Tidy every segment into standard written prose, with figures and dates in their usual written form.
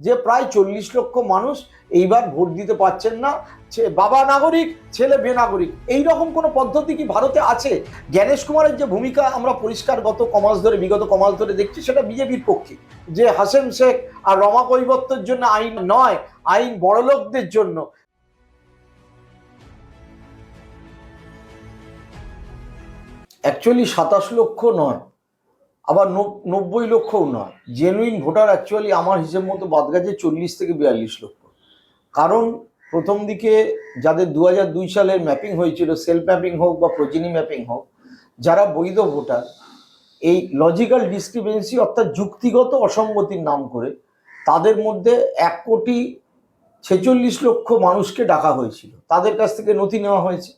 যে প্রায় 40 লক্ষ মানুষ এইবার ভোট দিতে পারছেন না, বাবা নাগরিক ছেলে বেনাগরিক। এইরকম কোনো পদ্ধতি কি ভারতে আছে? জ্ঞানেশ কুমারের যে ভূমিকা আমরা পরিষ্কার বিগত কমাস ধরে দেখছি, সেটা বিজেপির পক্ষে, যে হাসেম শেখ আর রমা কৈবত্যের জন্য আইন নয়, আইন বড়লোকদের জন্য। অ্যাকচুয়ালি 27 লক্ষ নয়, আবার 90 লক্ষও নয়। জেনুইন ভোটার অ্যাকচুয়ালি আমার হিসেব মতো বাদ গেছে 40 থেকে 42 লক্ষ। কারণ প্রথম দিকে যাদের 2002 সালের ম্যাপিং হয়েছিল, সেলফ ম্যাপিং হোক বা প্রোজেনি ম্যাপিং হোক, যারা বৈধ ভোটার, এই লজিক্যাল ডিসক্রিপেন্সি অর্থাৎ যুক্তিগত অসঙ্গতির নাম করে তাদের মধ্যে 1,46,00,000 মানুষকে ডাকা হয়েছিল, তাদের কাছ থেকে নথি নেওয়া হয়েছে।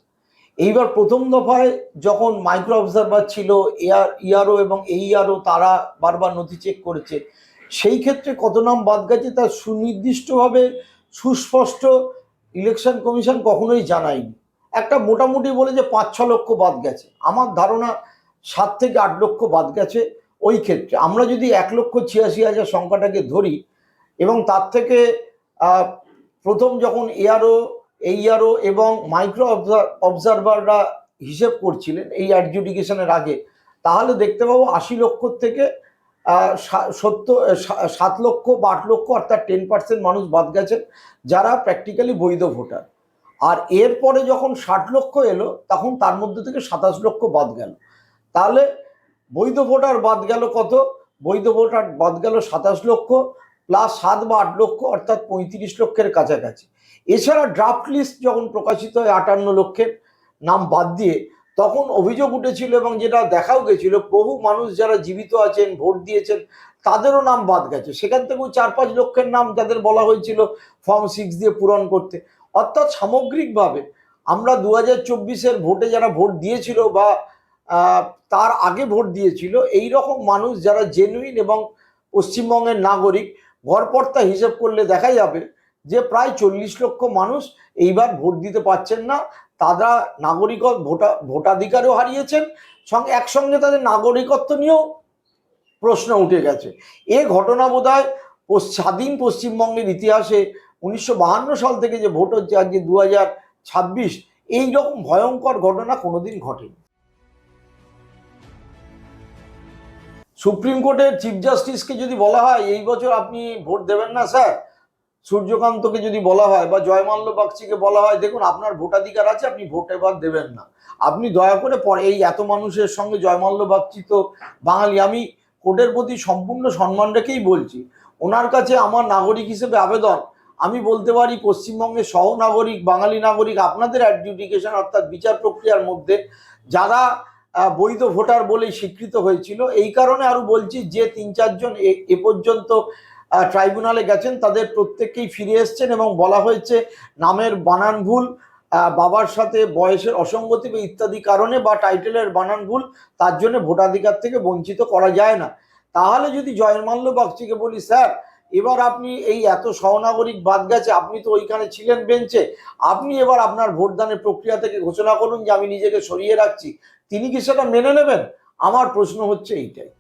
এইবার প্রথম দফায় যখন মাইক্রো অবজারভার ছিল, ইআরও এবং এইআরও, তারা বারবার নথি চেক করেছে, সেই ক্ষেত্রে কত নাম বাদ গেছে তার সুনির্দিষ্টভাবে সুস্পষ্ট ইলেকশন কমিশন কখনোই জানায়নি। একটা মোটামুটি বলে যে 5-6 লক্ষ বাদ গেছে, আমার ধারণা 7 থেকে 8 লক্ষ বাদ গেছে। ওই ক্ষেত্রে আমরা যদি 1,86,000 সংখ্যাটাকে ধরি, এবং তার থেকে প্রথম যখন এইআরও এবং মাইক্রো অবজারভাররা হিসেব করছিলেন এই অ্যাডজুডিকেশনের আগে, তাহলে দেখতে পাবো 80 লক্ষ থেকে 7 লক্ষ বা 8 লক্ষ, অর্থাৎ 10% মানুষ বাদ গেছেন যারা প্র্যাকটিক্যালি বৈধ ভোটার। আর এরপরে যখন 60 লক্ষ এলো, তখন তার মধ্যে থেকে 27 লক্ষ বাদ গেল। তাহলে বৈধ ভোটার বাদ গেল কত? বৈধ ভোটার বাদ গেল 27 লক্ষ প্লাস 7 বা 8 লক্ষ, অর্থাৎ 35 লক্ষের কাছাকাছি। এছাড়া ড্রাফট লিস্ট যখন প্রকাশিত হয় 58 লক্ষের নাম বাদ দিয়ে, তখন অভিযোগ উঠেছিল এবং যেটা দেখাও গেছিল, বহু মানুষ যারা জীবিত আছেন, ভোট দিয়েছেন, তাদেরও নাম বাদ গেছে। সেখান থেকেও 4-5 লক্ষের নাম যাদের বলা হয়েছিল ফর্ম 6 দিয়ে পূরণ করতে। অর্থাৎ সামগ্রিকভাবে আমরা 2024-এর ভোটে যারা ভোট দিয়েছিল বা তার আগে ভোট দিয়েছিল, এই রকম মানুষ যারা জেনুইন এবং পশ্চিমবঙ্গের নাগরিক, গড়পড়তা হিসেব করলে দেখা যাবে যে প্রায় 40 লক্ষ মানুষ এইবার ভোট দিতে পারছেন না। তারা ভোটাধিকারও হারিয়েছেন, একসঙ্গে তাদের নাগরিকত্ব নিয়েও প্রশ্ন উঠে গেছে। এ ঘটনা বোধহয় স্বাধীন পশ্চিমবঙ্গের ইতিহাসে 1952 সাল থেকে যে ভোট হচ্ছে আজকে 2026, এইরকম ভয়ঙ্কর ঘটনা কোনোদিন ঘটেনি। সুপ্রিম কোর্টের চিফ জাস্টিসকে যদি বলা হয় এই বছর আপনি ভোট দেবেন না স্যার, সূর্যকান্তকে যদি বলা হয় বা জয়মাল্য বাগচিকে বলা হয়, দেখুন আপনার ভোটাধিকার আছে, আপনি ভোট এবার দেবেন না, আপনি দয়া করে পরে এই এত মানুষের সঙ্গে জয়মাল্য বাগচি তো বাঙালি, আমি কোর্টের প্রতি সম্পূর্ণ সম্মান রেখেই বলছি, ওনার কাছে আমার নাগরিক হিসেবে আবেদন, আমি বলতে পারি পশ্চিমবঙ্গের সহনাগরিক বাঙালি নাগরিক আপনাদের অ্যাডজুডিকেশন অর্থাৎ বিচার প্রক্রিয়ার মধ্যে যারা বৈধ ভোটার বলেই স্বীকৃত হয়েছিল, এই কারণে আরো বলছি যে 3-4 জন এ পর্যন্ত ট্রাইব্যুনালে গেছেন, তাদের প্রত্যেককেই ফিরে এসছেন এবং বলা হয়েছে নামের বানান ভুল, বাবার সাথে বয়সের অসঙ্গতি বা ইত্যাদি কারণে, বা টাইটেলের বানান ভুল, তার জন্য ভোটাধিকার থেকে বঞ্চিত করা যায় না। তাহলে যদি জয়মাল্য বাগচিকে বলি, স্যার এবার আপনি এই এত সহনাগরিক বাদ গেছে, আপনি তো ওইখানে ছিলেন বেঞ্চে, আপনি এবার আপনার ভোটদানের প্রক্রিয়া থেকে ঘোষণা করুন যে আমি নিজেকে সরিয়ে রাখছি, তিনি কি সেটা মেনে নেবেন? আমার প্রশ্ন হচ্ছে এইটাই।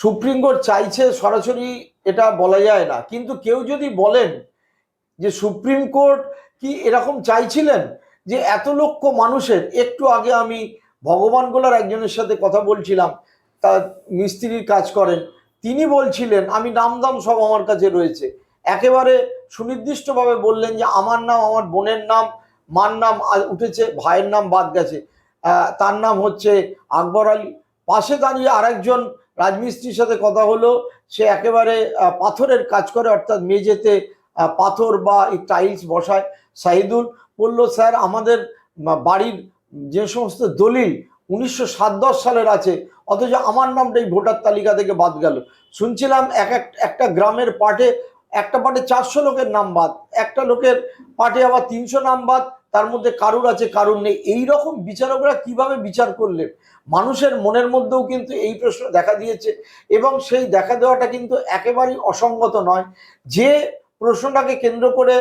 সুপ্রিম কোর্ট চাইছে সরাসরি এটা বলা যায় না, কিন্তু কেউ যদি বলেন যে সুপ্রিম কোর্ট কি এরকম চাইছিলেন যে এত লক্ষ মানুষের, একটু আগে আমি ভগবান গোলার একজনের সাথে কথা বলছিলাম, তার মিস্ত্রির কাজ করেন, তিনি বলছিলেন আমি নামদাম সব আমার কাছে রয়েছে, একেবারে সুনির্দিষ্টভাবে বললেন যে আমার নাম, আমার বোনের নাম, মার নাম উঠেছে, ভাইয়ের নাম বাদ গেছে, তার নাম হচ্ছে আকবর আলী। পাশে দাঁড়িয়ে আরেকজন রাজমিস্ত্রির সাথে কথা হলো, সে একেবারে পাথরের কাজ করে, অর্থাৎ মেঝেতে পাথর বা টাইলস বসায়, শাহিদুল বলল স্যার আমাদের বাড়ির যে সমস্ত দলিল 1907-10 সালের আছে, অথচ আমার নামটাই ভোটার তালিকা থেকে বাদ গেল। শুনছিলাম একটা গ্রামের পার্টে, একটা পার্টে 400 লোকের নাম বাদ, একটা লোকের পার্টে আবার 300 নাম বাদ, তার মধ্যে কারুর আছে কারুর নেই। এইরকম বিচারকরা কিভাবে বিচার করলেন? মানুষের মনের মধ্যেও কিন্তু এই প্রশ্ন দেখা দিয়েছে, এবং সেই দেখা দেওয়াটা কিন্তু একেবারেই অসঙ্গত নয়। যে প্রশ্নটাকে কেন্দ্র করে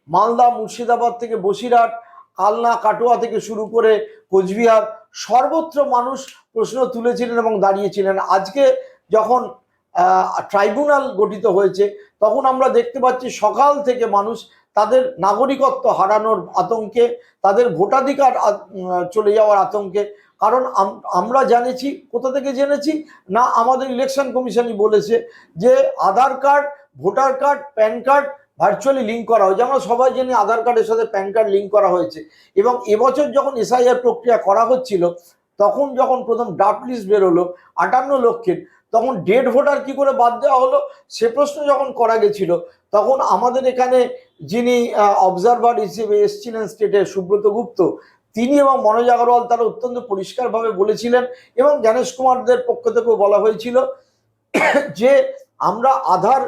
মালদা, মুর্শিদাবাদ থেকে বসিরহাট, কালনা, কাটোয়া থেকে শুরু করে কোচবিহার, সর্বত্র মানুষ প্রশ্ন তুলেছিলেন এবং দাঁড়িয়েছিলেন। আজকে যখন ট্রাইব্যুনাল গঠিত হয়েছে তখন আমরা দেখতে পাচ্ছি সকাল থেকে মানুষ তাদের নাগরিকত্ব হারানোর আতঙ্কে, তাদের ভোটাধিকার চলে যাওয়ার আতঙ্কে। কারণ আমরা জেনেছি, কোথা থেকে জেনেছি না, আমাদের ইলেকশন কমিশনই বলেছে যে Aadhaar card, voter card, PAN card virtually link করা হয়েছে। আমরা সবাই জানি আধার কার্ডের সাথে প্যান কার্ড লিঙ্ক করা হয়েছে। এবং এবছর যখন এসআইআর প্রক্রিয়া করা হচ্ছিল তখন যখন প্রথম ড্রাফট লিস্ট বেরোলো 58 লক্ষের, তখন ডেড ভোটার কি করে বাদ দেওয়া হলো সে প্রশ্ন যখন করা গেছিল, তখন আমাদের এখানে যিনি অবজারভার হিসেবে এসেছিলেন স্টেটের সুব্রত গুপ্ত, তিনি এবং মনোজ আগরওয়াল তারা অত্যন্ত পরিষ্কারভাবে বলেছিলেন, এবং জ্ঞানেশ কুমারদের পক্ষ থেকেও বলা হয়েছিল যে আমরা আধার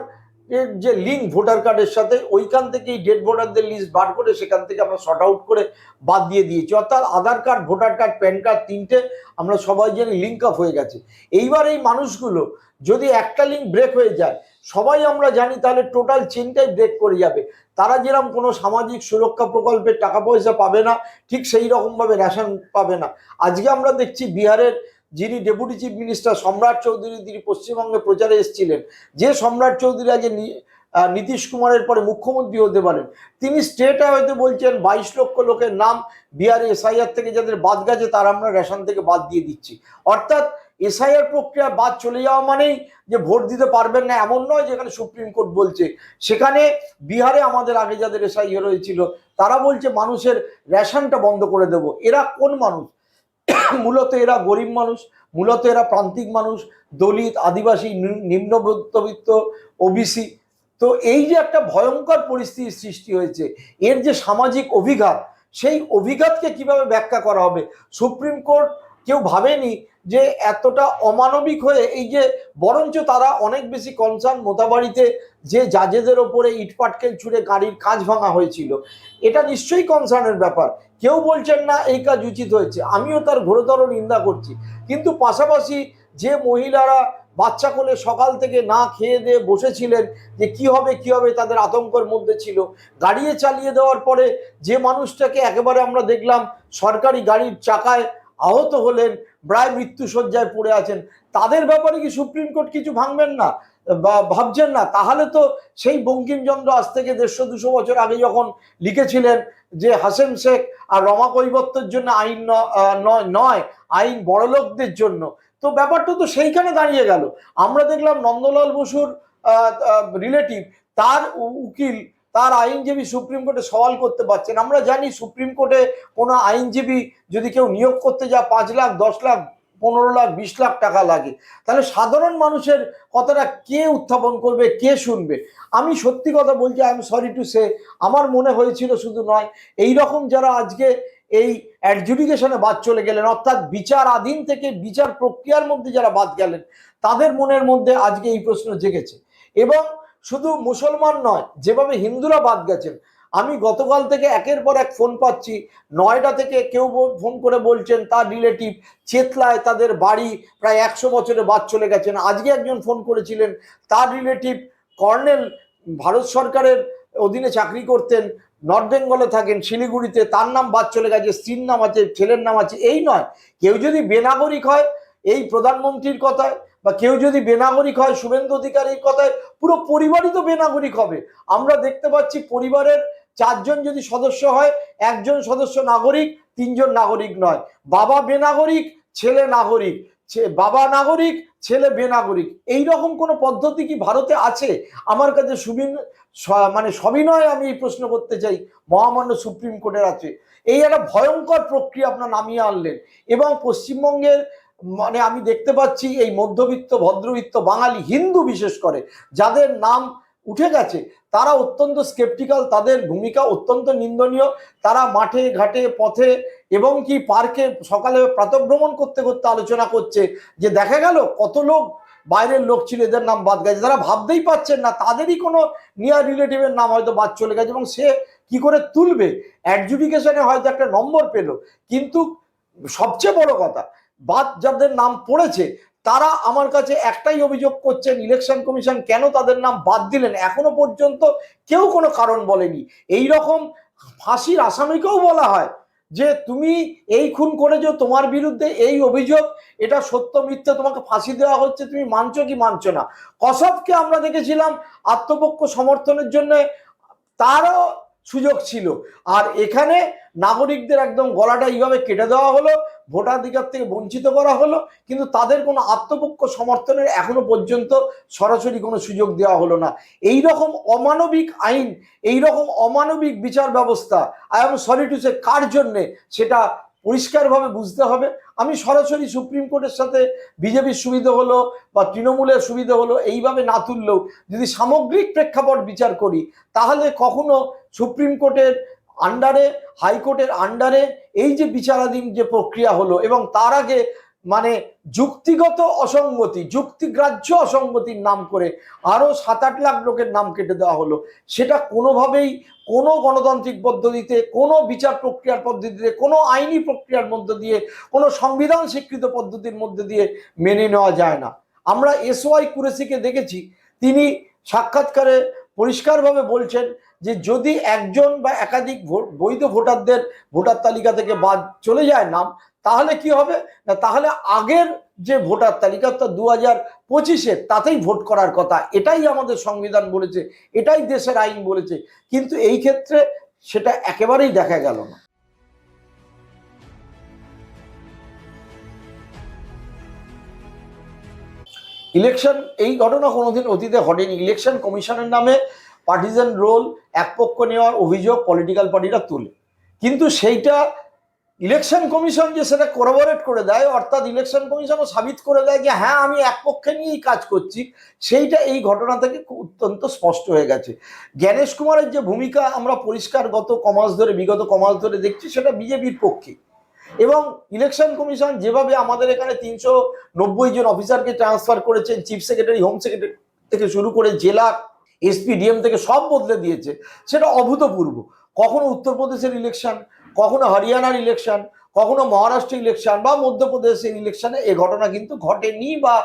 এর যে লিঙ্ক ভোটার কার্ডের সাথে, ওইখান থেকেই ডেড ভোটারদের লিস্ট বার করে সেখান থেকে আমরা শর্ট আউট করে বাদ দিয়ে দিয়েছি। অর্থাৎ Aadhaar card, voter card, PAN card তিনটে আমরা সবাই জানি লিঙ্ক আপ হয়ে গেছে। এইবার এই মানুষগুলো যদি একটা লিঙ্ক ব্রেক হয়ে যায়, সবাই আমরা জানি তাহলে টোটাল চেনটাই ব্রেক করে যাবে। তারা যেরকম কোনো সামাজিক সুরক্ষা প্রকল্পের টাকা পয়সা পাবে না, ঠিক সেই রকমভাবে রেশন পাবে না। আজকে আমরা দেখছি বিহারের যিনি ডেপুটি চিফ মিনিস্টার সম্রাট চৌধুরী, তিনি পশ্চিমবঙ্গে প্রচারে এসেছিলেন, যে সম্রাট চৌধুরী আগে নীতিশ কুমারের পরে মুখ্যমন্ত্রী হতে পারেন, তিনি স্টেট হয়তো বলছেন 22 লক্ষ লোকের নাম বিহারে এসআইআর থেকে যাদের বাদ গেছে তার আমরা রেশন থেকে বাদ দিয়ে দিচ্ছি। অর্থাৎ এসআইআর প্রক্রিয়া বাদ চলে যাওয়া মানেই যে ভোট দিতে পারবেন না এমন নয়, যেখানে সুপ্রিম কোর্ট বলছে। সেখানে বিহারে আমাদের আগে যাদের এসআইআর হয়েছিল তারা বলছে মানুষের রেশনটা বন্ধ করে দেব। এরা কোন মানুষ? মূলত এরা গরিব মানুষ, মূলত এরা প্রান্তিক মানুষ, দলিত, আদিবাসী, নিম্ন মধ্যবিত্ত, ওবিসি। তো এই যে একটা ভয়ঙ্কর পরিস্থিতির সৃষ্টি হয়েছে, এর যে সামাজিক অভিঘাত, সেই অভিঘাতকে কিভাবে ব্যাখ্যা করা হবে? সুপ্রিম কোর্ট কেউ ভাবেনি যে এতটা অমানবিক হয়ে, এই যে বরঞ্চ তারা অনেক বেশি কনসার্ন মোথাবাড়িতে যে জাজেদের ওপরে ইটপাটকেল ছুঁড়ে গাড়ির কাঁচ ভাঙা হয়েছিল, এটা নিশ্চয়ই কনসার্নের ব্যাপার। কেউ বলছেন না এই কাজ উচিত হয়েছে, আমিও তার ঘোরতর নিন্দা করছি। কিন্তু পাশাপাশি যে মহিলারা বাচ্চা কোলে সকাল থেকে না খেয়ে দিয়ে বসেছিলেন, যে কি হবে কি হবে তাদের আতঙ্কের মধ্যে ছিল, গাড়িয়ে চালিয়ে দেওয়ার পরে যে মানুষটাকে একেবারে আমরা দেখলাম সরকারি গাড়ির চাকায় আহত হলেন, প্রায় মৃত্যুশয্যায় পড়ে আছেন, তাদের ব্যাপারে কি সুপ্রিম কোর্ট কিছু ভাঙবেন না বা ভাবছেন না? তাহলে তো সেই বঙ্কিমচন্দ্র আজ থেকে 150-200 বছর আগে যখন লিখেছিলেন যে হাসেম শেখ আর রমা কৈবত্যের জন্য আইন নয়, আইন বড়লোকদের জন্য, তো ব্যাপারটা তো সেইখানে দাঁড়িয়ে গেল। আমরা দেখলাম নন্দলাল বসুর রিলেটিভ, তার উকিল, তার আইনজীবী সুপ্রিম কোর্টে সওয়াল করতে পারছেন। আমরা জানি সুপ্রিম কোর্টে কোনো আইনজীবী যদি কেউ নিয়োগ করতে যায় 5 লাখ, 10 লাখ, 15 লাখ, 20 লাখ টাকা লাগে। তাহলে সাধারণ মানুষের কথাটা কে উত্থাপন করবে, কে শুনবে? আমি সত্যি কথা বলছি, আই এম সরি টু সে, আমার মনে হয়েছিল শুধু নয়, এই রকম যারা আজকে এই অ্যাডজুডিকেশনে বাদ চলে গেলেন, অর্থাৎ বিচারাধীন থেকে বিচার প্রক্রিয়ার মধ্যে যারা বাদ গেলেন, তাদের মনের মধ্যে আজকে এই প্রশ্ন জেগেছে। এবং শুধু মুসলমান নয়, যেভাবে হিন্দুরা বাদ গেছেন, আমি গতকাল থেকে একের পর এক ফোন পাচ্ছি। নয়ডা থেকে কেউ ফোন করে বলছেন তার রিলেটিভ চেতলায় তাদের বাড়ি প্রায় 100 বছরে বাদ চলে গেছেন। আজকে একজন ফোন করেছিলেন, তার রিলেটিভ কর্নেল, ভারত সরকারের অধীনে চাকরি করতেন, নর্থ বেঙ্গলে থাকেন, শিলিগুড়িতে, তার নাম বাদ চলে গেছে, স্ত্রীর নাম আছে, ছেলের নাম আছে। এই নয়, কেউ যদি বেনাগরিক হয় এই প্রধানমন্ত্রীর কথায়, বা কেউ যদি বেনাগরিক হয় শুভেন্দু অধিকারীর কথায়, পুরো পরিবারই তো বেনাগরিক হবে। আমরা দেখতে পাচ্ছি পরিবারের 4 জন যদি সদস্য হয়, একজন সদস্য নাগরিক, 3 জন নাগরিক নয়। বাবা বেনাগরিক, ছেলে নাগরিক, বাবা নাগরিক, ছেলে বেনাগরিক। এইরকম কোনো পদ্ধতি কি ভারতে আছে? আমার কাছে সবিনয় আমি এই প্রশ্ন করতে চাই, মহামান্য সুপ্রিম কোর্টের আছে। এই একটা ভয়ঙ্কর প্রক্রিয়া আপনার নামিয়ে আনলেন। এবং পশ্চিমবঙ্গের আমি দেখতে পাচ্ছি এই মধ্যবিত্ত, ভদ্রবিত্ত বাঙালি হিন্দু বিশেষ করে যাদের নাম উঠে গেছে, তারা অত্যন্ত স্কেপটিক্যাল, তাদের ভূমিকা অত্যন্ত নিন্দনীয়। তারা মাঠে ঘাটে পথে এবং কি পার্কে সকালে প্রাতঃভ্রমণ করতে করতে আলোচনা করছে যে দেখা গেল কত লোক বাইরের লোক ছিল, এদের নাম বাদ গেছে। তারা ভাবতেই পারছেন না তাদেরই কোনো নিয়ার রিলেটিভের নাম হয়তো বাদ চলে গেছে, এবং সে কি করে তুলবে? অ্যাডজুডিকেশনে হয়তো একটা নম্বর পেল, কিন্তু সবচেয়ে বড় কথা, বাদ যাদের নাম পড়েছে তারা আমার কাছে একটাই অভিযোগ করছেন, ইলেকশন কমিশন কেন তাদের নাম বাদ দিলেন এখনো পর্যন্ত কেউ কোনো কারণ বলেনি। এই রকম ফাঁসির আসামিকেও বলা হয় যে তুমি এই খুন করেছো, তোমার বিরুদ্ধে এই অভিযোগ, এটা সত্য মিথ্যে, তোমাকে ফাঁসি দেওয়া হচ্ছে, তুমি মানছো কি মানছো না। কসবকে আমরা দেখেছিলাম আত্মপক্ষ সমর্থনের জন্য, তারও সুযোগ ছিল। আর এখানে নাগরিকদের একদম গলাটা এইভাবে কেটে দেওয়া হলো, ভোটাধিকার থেকে বঞ্চিত করা হলো, কিন্তু তাদের কোনো আত্মপক্ষ সমর্থনের এখনো পর্যন্ত সরাসরি কোনো সুযোগ দেওয়া হলো না। এই রকম অমানবিক আইন, এই রকম অমানবিক বিচার ব্যবস্থা, I am sorry to say, কার জন্যে সেটা পরিষ্কারভাবে বুঝতে হবে। আমি সরাসরি সুপ্রিম কোর্টের সাথে বিজেপির সুবিধা হলো বা তৃণমূলের সুবিধা হলো এইভাবে না তুললেও যদি সামগ্রিক প্রেক্ষাপট বিচার করি, তাহলে কখনো সুপ্রিম কোর্টের আন্ডারে, হাইকোর্টের আন্ডারে এই যে বিচারাধীন যে প্রক্রিয়া হলো, এবং তার আগে মানে যুক্তিগত অসঙ্গতি, যুক্তিগ্রাহ্য অসঙ্গতির নাম করে আরো 7-8 লাখ লোকের নাম কেটে দেওয়া হলো, সেটা কোনোভাবেই কোনো গণতান্ত্রিক পদ্ধতিতে, কোনো বিচার প্রক্রিয়ার পদ্ধতিতে, কোনো আইনি প্রক্রিয়ার মধ্য দিয়ে, কোনো সংবিধান স্বীকৃত পদ্ধতির মধ্যে দিয়ে মেনে নেওয়া যায় না। আমরা এসওয়াই কুরেশিকে দেখেছি, তিনি সাক্ষাৎকারে পরিষ্কারভাবে বলছেন যে যদি একজন বা একাধিক বৈধ ভোটারদের ভোটার তালিকা থেকে বাদ চলে যায় নাম, তাহলে কি হবে না, তাহলে আগের যে ভোটার তালিকা, তা 2025-এর, তাতেই ভোট করার কথা। এটাই আমাদের সংবিধান বলেছে, এটাই দেশের আইন বলেছে, কিন্তু এই ক্ষেত্রে সেটা একেবারেই দেখা গেল না। ইলেকশন, এই ঘটনা কোনোদিন অতীতে ঘটেনি। ইলেকশন কমিশনের নামে পার্টিজান রোল, এক পক্ষ নেওয়ার অভিযোগ পলিটিক্যাল পার্টিরা তুলে, কিন্তু সেইটা ইলেকশন কমিশন যে সেটা কোরাবরেট করে দেয়, অর্থাৎ ইলেকশন কমিশনও সাবিত করে দেয় যে হ্যাঁ আমি এক পক্ষে নিয়েই কাজ করছি, সেইটা এই ঘটনা থেকে অত্যন্ত স্পষ্ট হয়ে গেছে। জ্ঞানেশ কুমারের যে ভূমিকা আমরা পরিষ্কার বিগত কমাস ধরে দেখছি, সেটা বিজেপির পক্ষে। এবং ইলেকশন কমিশন যেভাবে আমাদের এখানে 390 জন অফিসারকে ট্রান্সফার করেছেন, চিফ সেক্রেটারি, হোম সেক্রেটারি থেকে শুরু করে জেলা এসপি ডিএম থেকে সব বদলে দিয়েছে, সেটা অভূতপূর্ব। কখনো উত্তরপ্রদেশের ইলেকশন, কখনো হরিয়ানার ইলেকশন, কখনো মহারাষ্ট্র ইলেকশন বা মধ্যপ্রদেশের ইলেকশনে এ ঘটনা কিন্তু ঘটেনি, বা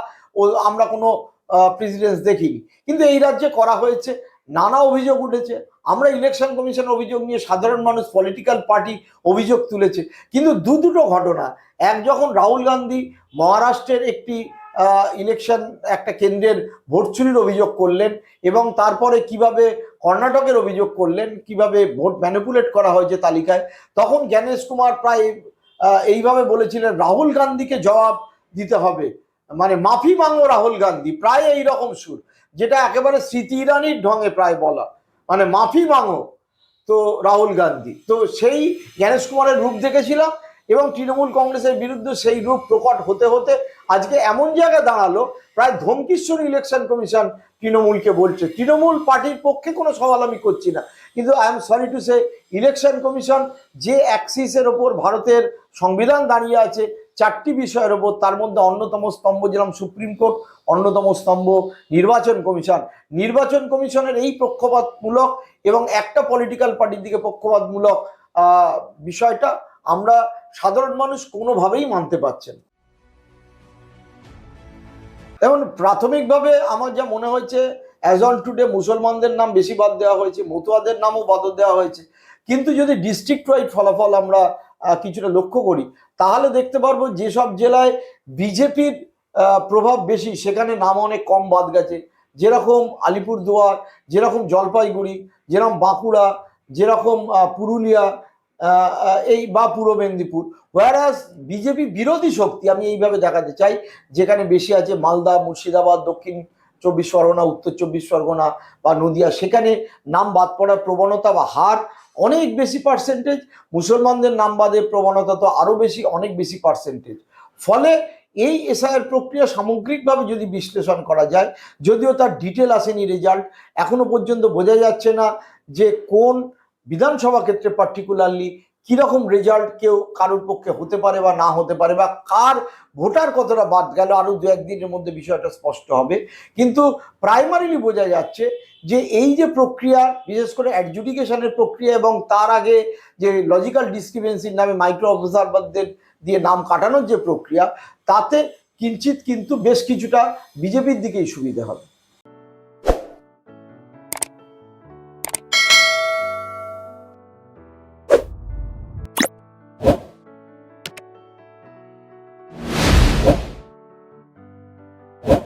আমরা কোনো প্রেসিডেন্স দেখিনি, কিন্তু এই রাজ্যে করা হয়েছে। নানা অভিযোগ উঠেছে, আমরা ইলেকশন কমিশনের অভিযোগ নিয়ে, সাধারণ মানুষ, পলিটিক্যাল পার্টি অভিযোগ তুলেছে, কিন্তু দুটো ঘটনা, এক যখন রাহুল গান্ধী মহারাষ্ট্রের একটি ইলেকশন, একটা কেন্দ্রের ভোট চুরির অভিযোগ করলেন, এবং তারপরে কিভাবে কর্ণাটকের অভিযোগ করলেন, কিভাবে ভোট ম্যানিপুলেট করা হয়েছে তালিকায়, তখন জ্ঞানেশ কুমার প্রায় এইভাবে বলেছিলেন রাহুল গান্ধীকে জবাব দিতে হবে, মানে মাফি মাঙ্গো রাহুল গান্ধী, প্রায় এইরকম সুর, যেটা একেবারে স্মৃতি ইরানির ঢঙে প্রায় বলা, মানে মাফি মাঙ্গো তো রাহুল গান্ধী। তো সেই জ্ঞানেশ কুমারের রূপ দেখেছিলাম, এবং তৃণমূল কংগ্রেসের বিরুদ্ধে সেই রূপ প্রকট হতে হতে আজকে এমন জায়গায় দাঁড়ালো, প্রায় ধমকিস্বর ইলেকশন কমিশন তৃণমূলকে বলছে। তৃণমূল পার্টির পক্ষে কোনো সওয়াল আমি করছি না, কিন্তু I am sorry to say, election commission যে অ্যাক্সিসের ওপর ভারতের সংবিধান দাঁড়িয়ে আছে, 4টি বিষয়ের ওপর, তার মধ্যে অন্যতম স্তম্ভ যেরকম সুপ্রিম কোর্ট, অন্যতম স্তম্ভ নির্বাচন কমিশন। নির্বাচন কমিশনের এই পক্ষপাতমূলক এবং একটা পলিটিক্যাল পার্টির দিকে পক্ষপাতমূলক বিষয়টা আমরা সাধারণ মানুষ কোনোভাবেই মানতে পারছেন। যেমন প্রাথমিকভাবে আমার যা মনে হয়েছে, অ্যাজ অন টুডে মুসলমানদের নাম বেশি বাদ দেওয়া হয়েছে, মতুয়াদের নামও বাদ দেওয়া হয়েছে, কিন্তু যদি ডিস্ট্রিক্ট ওয়াইড ফলাফল আমরা কিছুটা লক্ষ্য করি, তাহলে দেখতে পারবো যেসব জেলায় বিজেপির প্রভাব বেশি, সেখানে নাম অনেক কম বাদ গেছে, যেরকম আলিপুরদুয়ার, যেরকম জলপাইগুড়ি, যেরকম বাঁকুড়া, যেরকম পুরুলিয়া, এই বা পূর্ব মেদিনীপুর। ওয়ারাস বিজেপি বিরোধী শক্তি আমি এইভাবে দেখাতে চাই, যেখানে বেশি আছে মালদা, মুর্শিদাবাদ, দক্ষিণ 24 পরগনা, উত্তর 24 পরগনা বা নদিয়া, সেখানে নাম বাদ পড়ার প্রবণতা বা হার অনেক বেশি পার্সেন্টেজ। মুসলমানদের নাম বাদের প্রবণতা তো আরো বেশি, অনেক বেশি পার্সেন্টেজ। ফলে এই এসআইআর প্রক্রিয়া সামগ্রিকভাবে যদি বিশ্লেষণ করা যায়, যদিও তার ডিটেল আসেনি রেজাল্ট, এখনো পর্যন্ত বোঝা যাচ্ছে না যে কোন বিধানসভা ক্ষেত্রে পার্টিকুলারলি কিরকম রেজাল্ট কেউ কারোর পক্ষে হতে পারে বা না হতে পারে, বা কার ভোটার কতটা বাদ গেল, আরো 2-1 দিনের মধ্যে বিষয়টা স্পষ্ট হবে। কিন্তু প্রাইমারিলি বোঝা যাচ্ছে যে এই যে প্রক্রিয়া, বিশেষ করে অ্যাডজুডিকেশনের প্রক্রিয়া, এবং তার আগে যে লজিক্যাল ডিসক্রিপেন্সির নামে মাইক্রো অবজারভারদের দিয়ে নাম কাটানোর যে প্রক্রিয়া, তাতে কিঞ্চিত কিন্তু বেশ কিছুটা বিজেপির দিকেই সুবিধা হবে।